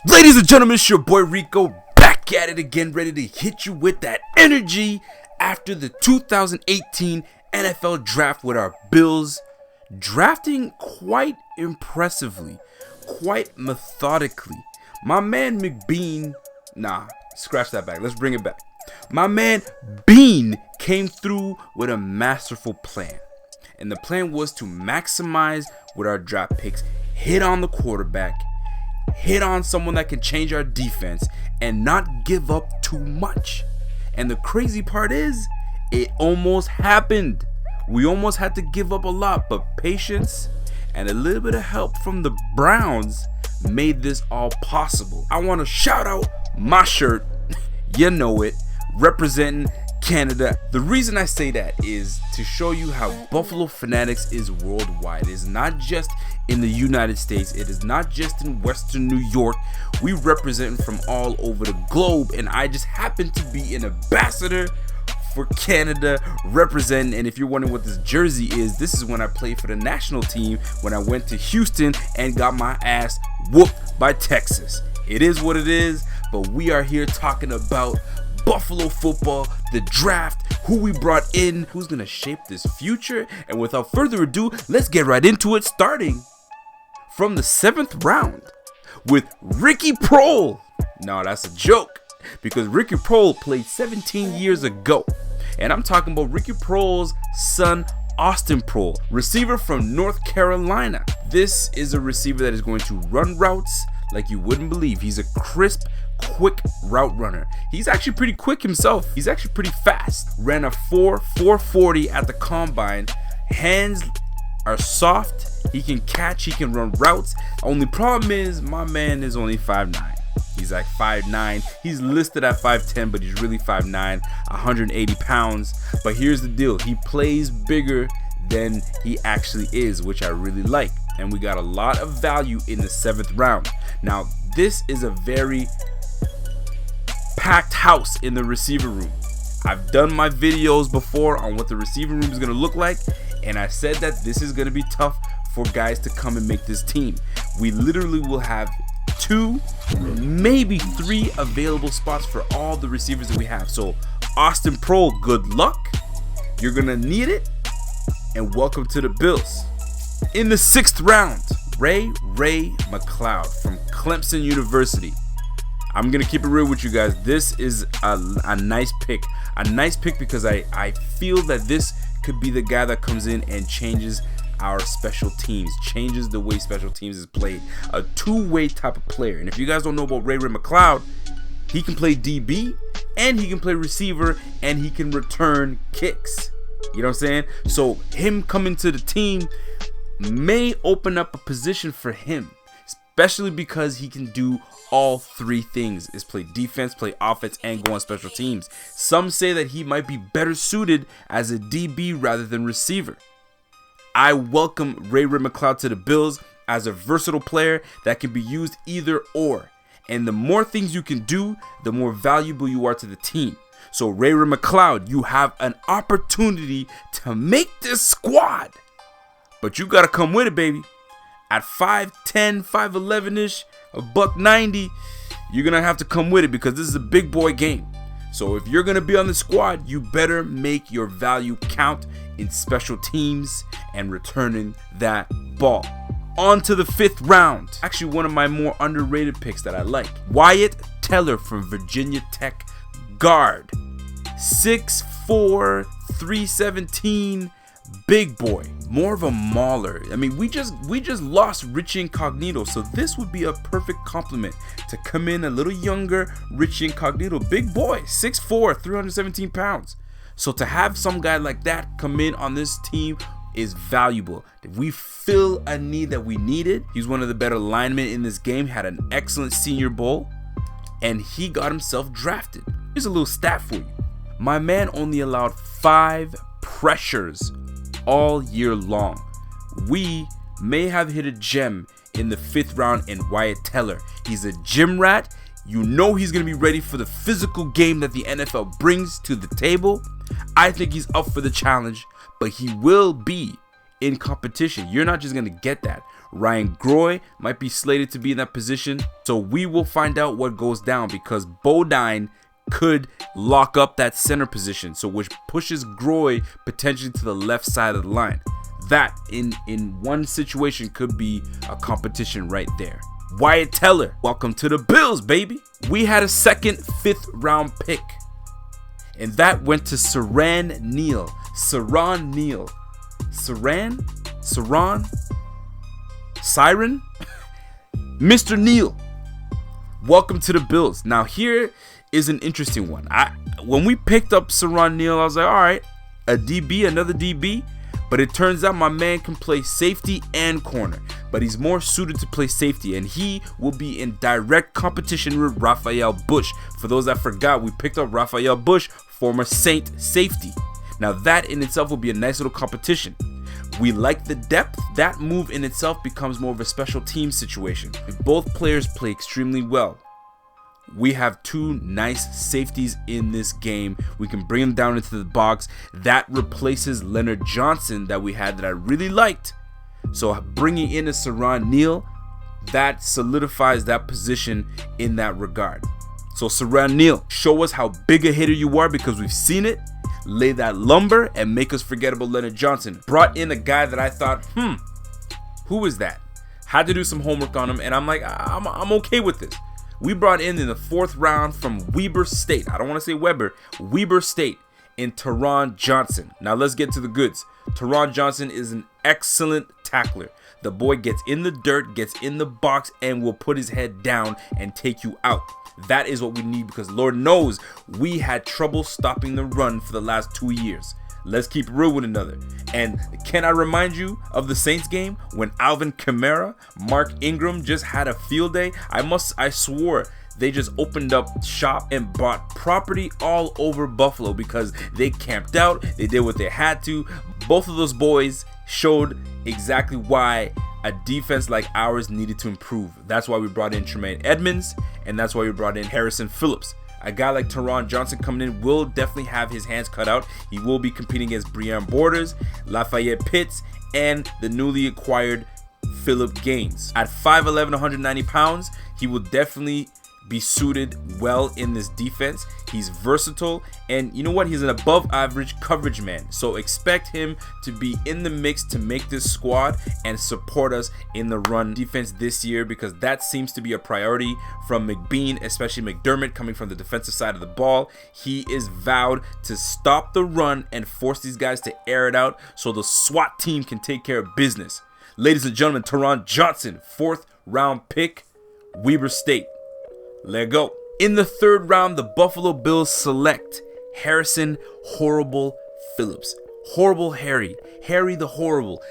Ladies and gentlemen, it's your boy Rico back at it again, ready to hit you with that energy after the 2018 NFL draft with our Bills drafting quite impressively, quite methodically. My man Mcbeane, scratch that back, let's bring it back. My man Bean came through with a masterful plan. And the plan was to maximize with our draft picks, hit on the quarterback, hit on someone that can change our defense, and not give up too much. And the crazy part is, it almost happened. We almost had to give up a lot, but patience and a little bit of help from the Browns made this all possible. I want to shout out my shirt, you know it, representing Canada. The reason I say that is to show you how Buffalo Fanatics is worldwide. It is not just in the United States. It is not just in Western New York. We represent from all over the globe, and I just happen to be an ambassador for Canada representing. And if you're wondering what this jersey is, this is when I played for the national team when I went to Houston and got my ass whooped by Texas. It is what it is, but we are here talking about Buffalo football, the draft, who we brought in, who's gonna shape this future. And without further ado, let's get right into it, starting from the 7th round with Ricky Proehl. No, that's a joke, because Ricky Proehl played 17 years ago. And I'm talking about Ricky Proehl's son, Austin Proehl, receiver from North Carolina. This is a receiver that is going to run routes like you wouldn't believe. He's a crisp, quick route runner. He's actually pretty quick himself. He's actually pretty fast. Ran a 4.40 at the combine. Hands are soft. He can catch. He can run routes. Only problem is my man is only 5'9". He's like 5'9". He's listed at 5'10", but he's really 5'9", 180 pounds. But here's the deal. He plays bigger than he actually is, which I really like. And we got a lot of value in the 7th round. Now, this is a very packed house in the receiver room. I've done my videos before on what the receiver room is going to look like, and I said that this is going to be tough for guys to come and make this team. We literally will have 2, maybe 3 available spots for all the receivers that we have. So Austin Proehl, good luck. You're going to need it, and welcome to the Bills. In the 6th round, Ray McLeod from Clemson University. I'm going to keep it real with you guys. This is a nice pick. A nice pick because I feel that this could be the guy that comes in and changes our special teams, changes the way special teams is played. A two-way type of player. And if you guys don't know about Ray McLeod, he can play DB, and he can play receiver, and he can return kicks. You know what I'm saying? So him coming to the team may open up a position for him, especially because he can do all 3 things: is play defense, play offense, and go on special teams. Some say that he might be better suited as a DB rather than receiver. I welcome Ray McLeod to the Bills as a versatile player that can be used either or. And the more things you can do, the more valuable you are to the team. So Ray McLeod, you have an opportunity to make this squad. But you got to come with it, baby. At 5'10", 5'11"-ish, $190, you're going to have to come with it because this is a big boy game. So if you're going to be on the squad, you better make your value count in special teams and returning that ball. On to the 5th round. Actually, one of my more underrated picks that I like. Wyatt Teller from Virginia Tech guard. 6'4", 317, big boy, more of a mauler. I mean, we just lost Richie Incognito, so this would be a perfect compliment to come in a little younger. Richie Incognito, big boy, 6'4", 317 pounds. So to have some guy like that come in on this team is valuable. We fill a need that we needed. He's one of the better linemen in this game, had an excellent Senior Bowl, and he got himself drafted. Here's a little stat for you. My man only allowed 5 pressures all year long. We may have hit a gem in the 5th round in Wyatt Teller. He's a gym rat. You know he's going to be ready for the physical game that the NFL brings to the table. I think he's up for the challenge, but he will be in competition. You're not just going to get that. Ryan Groy might be slated to be in that position. So we will find out what goes down, because Bodine could lock up that center position, so which pushes Groy potentially to the left side of the line. That in one situation could be a competition right there. Wyatt Teller, welcome to the Bills, baby. We had a second 5th round pick, and that went to Terron Neal. Terron Neal. Siren? Mr. Neal, welcome to the Bills. Now here is an interesting one. When we picked up Terron Neal, I was like, all right, a DB, another DB. But it turns out my man can play safety and corner, but he's more suited to play safety, and he will be in direct competition with Raphael Bush. For those that forgot, we picked up Raphael Bush, former Saint safety. Now that in itself will be a nice little competition. We like the depth. That move in itself becomes more of a special team situation. If both players play extremely well, we have 2 nice safeties in this game. We can bring them down into the box. That replaces Leonard Johnson that we had that I really liked. So bringing in a Terron Neal, that solidifies that position in that regard. So Terron Neal, show us how big a hitter you are, because we've seen it. Lay that lumber and make us forget about Leonard Johnson. Brought in a guy that I thought, who is that? Had to do some homework on him, and I'm like, I'm okay with this. We brought in the 4th round from Weber State. I don't want to say Weber. Weber State in Terron Johnson. Now let's get to the goods. Terron Johnson is an excellent tackler. The boy gets in the dirt, gets in the box, and will put his head down and take you out. That is what we need, because Lord knows we had trouble stopping the run for the last 2 years. Let's keep it real with another. And can I remind you of the Saints game when Alvin Kamara, Mark Ingram just had a field day? I swore they just opened up shop and bought property all over Buffalo, because they camped out, they did what they had to. Both of those boys showed exactly why a defense like ours needed to improve. That's why we brought in Tremayne Edmonds, and that's why we brought in Harrison Phillips. A guy like Terron Johnson coming in will definitely have his hands cut out. He will be competing against Breon Borders, Lafayette Pitts, and the newly acquired Philip Gaines. At 5'11", 190 pounds, he will definitely be suited well in this defense. He's versatile, and you know what? He's an above average coverage man. So expect him to be in the mix to make this squad and support us in the run defense this year, because that seems to be a priority from Mcbeane, especially McDermott coming from the defensive side of the ball. He is vowed to stop the run and force these guys to air it out so the SWAT team can take care of business. Ladies and gentlemen, Terron Johnson, 4th round pick, Weber State. Let go. In the 3rd round, the Buffalo Bills select Harrison Horrible Phillips. Horrible Harry the Horrible.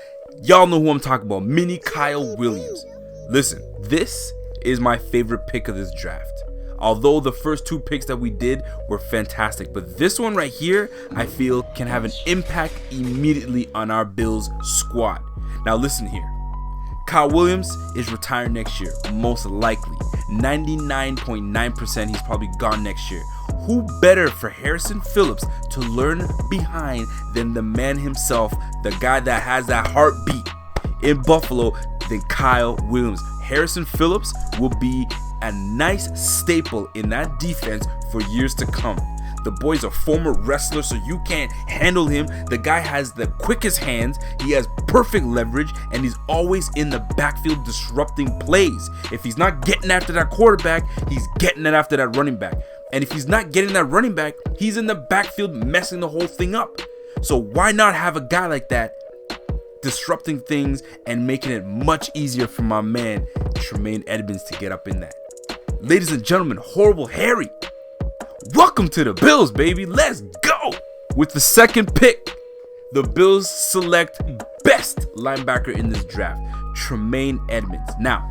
Y'all know who I'm talking about. Mini Kyle Williams. Listen, this is my favorite pick of this draft. Although the first 2 picks that we did were fantastic, but this one right here, I feel, can have an impact immediately on our Bills squad. Now listen here. Kyle Williams is retiring next year, most likely. 99.9% he's probably gone next year. Who better for Harrison Phillips to learn behind than the man himself, the guy that has that heartbeat in Buffalo, than Kyle Williams. Harrison Phillips will be a nice staple in that defense for years to come. The boy's a former wrestler, so you can't handle him. The guy has the quickest hands, he has perfect leverage, and he's always in the backfield disrupting plays. If he's not getting after that quarterback, he's getting it after that running back. And if he's not getting that running back, he's in the backfield messing the whole thing up. So why not have a guy like that disrupting things and making it much easier for my man Tremayne Edmonds to get up in that? Ladies and gentlemen, Horrible Harry, welcome to the Bills, baby. Let's go. With the 2nd pick, the Bills select best linebacker in this draft, Tremayne Edmonds. Now,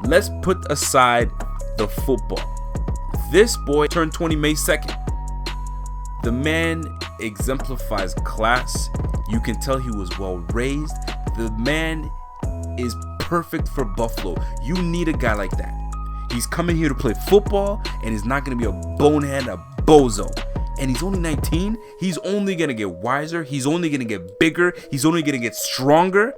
let's put aside the football. This boy turned 20 May 2nd. The man exemplifies class. You can tell he was well raised. The man is perfect for Buffalo. You need a guy like that. He's coming here to play football, and he's not going to be a bonehead, a bozo. And he's only 19. He's only going to get wiser. He's only going to get bigger. He's only going to get stronger.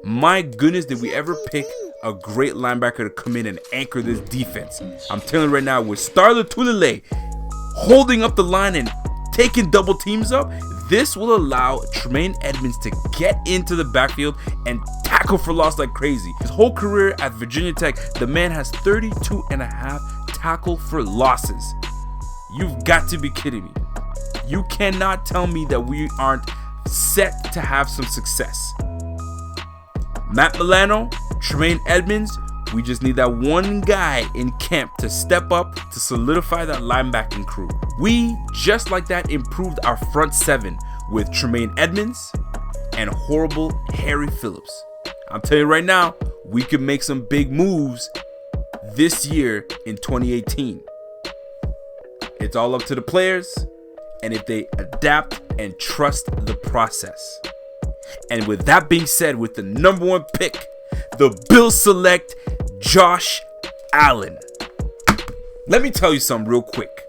My goodness, did we ever pick a great linebacker to come in and anchor this defense. I'm telling you right now, with Starla Tulele holding up the line and taking double teams up, this will allow Tremayne Edmonds to get into the backfield and tackle for loss like crazy. His whole career at Virginia Tech, the man has 32.5 tackle for losses. You've got to be kidding me. You cannot tell me that we aren't set to have some success. Matt Milano, Tremayne Edmonds, we just need that one guy in camp to step up to solidify that linebacking crew. We, just like that, improved our front seven with Tremayne Edmonds and horrible Harry Phillips. I'm telling you right now, we could make some big moves this year in 2018. It's all up to the players and if they adapt and trust the process. And with that being said, with the number 1 pick, the Bills select Josh Allen. Let me tell you something real quick.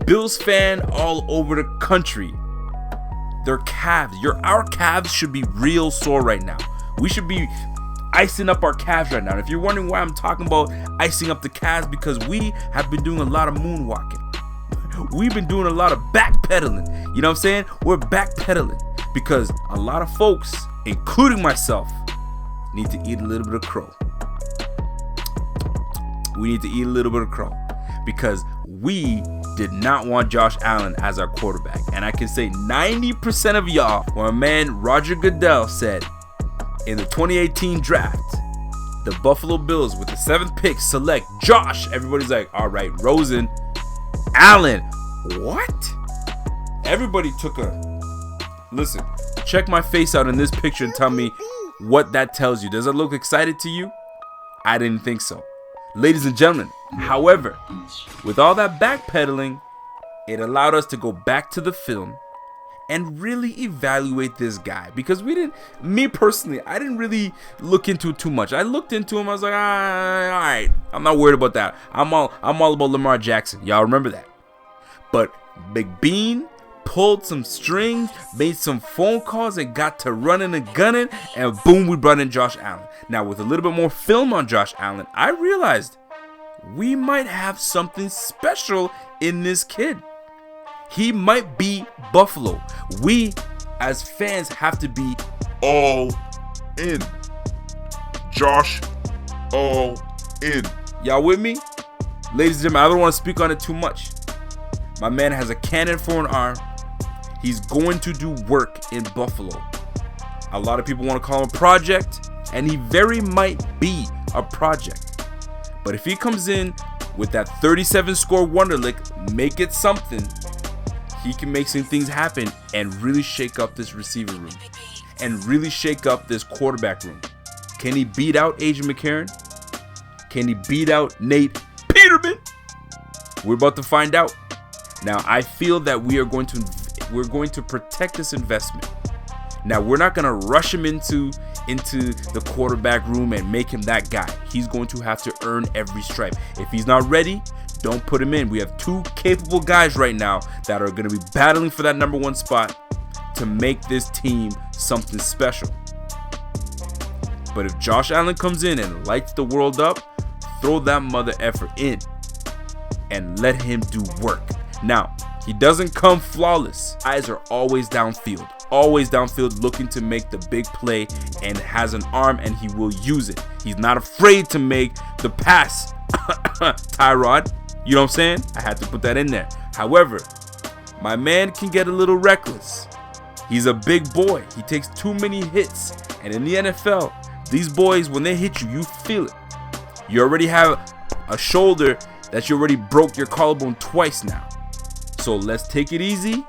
Bills fan all over the country, their calves, our calves should be real sore right now. We should be icing up our calves right now. And if you're wondering why I'm talking about icing up the calves, because we have been doing a lot of moonwalking. We've been doing a lot of backpedaling. You know what I'm saying? We're backpedaling because a lot of folks, including myself, need to eat a little bit of crow. We need to eat a little bit of crow because we did not want Josh Allen as our quarterback. And I can say 90% of y'all, when my man Roger Goodell said in the 2018 draft, the Buffalo Bills with the 7th pick select Josh, everybody's like, all right, Rosen, Allen. What? Everybody took listen, check my face out in this picture and tell me what that tells you. Does it look excited to you? I didn't think so. Ladies and gentlemen, however, with all that backpedaling, it allowed us to go back to the film and really evaluate this guy, because me personally, I didn't really look into it too much. I looked into him, I was like, all right, I'm not worried about that. I'm all about Lamar Jackson. Y'all remember that? But Mcbeane pulled some strings, made some phone calls, and got to running and gunning, and boom, we brought in Josh Allen. Now, with a little bit more film on Josh Allen, I realized we might have something special in this kid. He might be Buffalo. We, as fans, have to be all in. Josh, all in. Y'all with me? Ladies and gentlemen, I don't want to speak on it too much. My man has a cannon for an arm. He's going to do work in Buffalo. A lot of people want to call him a project, and he very might be a project. But if he comes in with that 37 score Wonderlic, make it something, he can make some things happen and really shake up this receiver room and really shake up this quarterback room. Can he beat out Adrian McCarron? Can he beat out Nate Peterman? We're about to find out. Now, I feel that we're going to protect this investment. Now, we're not going to rush him into the quarterback room and make him that guy. He's going to have to earn every stripe. If he's not ready, don't put him in. We have 2 capable guys right now that are going to be battling for that number 1 spot to make this team something special. But if Josh Allen comes in and lights the world up, throw that mother effer in and let him do work. Now, he doesn't come flawless. Eyes are always downfield looking to make the big play, and has an arm and he will use it. He's not afraid to make the pass. Tyrod, you know what I'm saying? I had to put that in there. However, my man can get a little reckless. He's a big boy. He takes too many hits. And in the NFL, these boys, when they hit you, you feel it. You already have a shoulder that you already broke your collarbone twice now. So let's take it easy,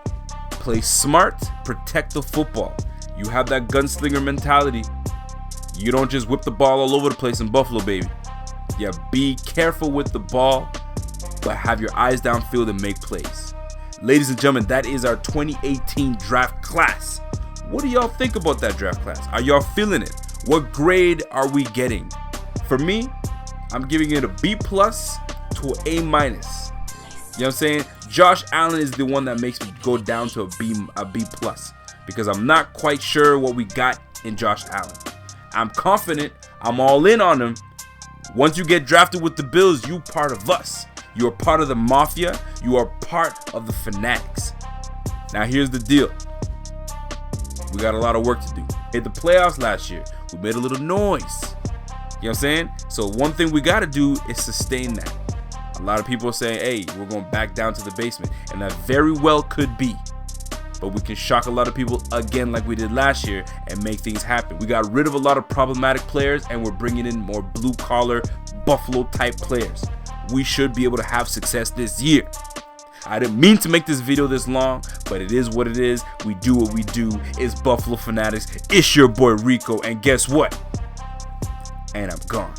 play smart, protect the football. You have that gunslinger mentality. You don't just whip the ball all over the place in Buffalo, baby. Yeah, be careful with the ball, but have your eyes downfield and make plays. Ladies and gentlemen, that is our 2018 draft class. What do y'all think about that draft class? Are y'all feeling it? What grade are we getting? For me, I'm giving it a B+ to an A-. You know what I'm saying? Josh Allen is the one that makes me go down to a B+, because I'm not quite sure what we got in Josh Allen. I'm confident. I'm all in on him. Once you get drafted with the Bills, you part of us. You are part of the Mafia. You are part of the Fanatics. Now here's the deal. We got a lot of work to do. Hit the playoffs last year. We made a little noise. You know what I'm saying? So one thing we got to do is sustain that. A lot of people are saying, hey, we're going back down to the basement. And that very well could be. But we can shock a lot of people again like we did last year and make things happen. We got rid of a lot of problematic players and we're bringing in more blue-collar, Buffalo-type players. We should be able to have success this year. I didn't mean to make this video this long, but it is what it is. We do what we do. It's Buffalo Fanatics. It's your boy Rico, and guess what? And I'm gone.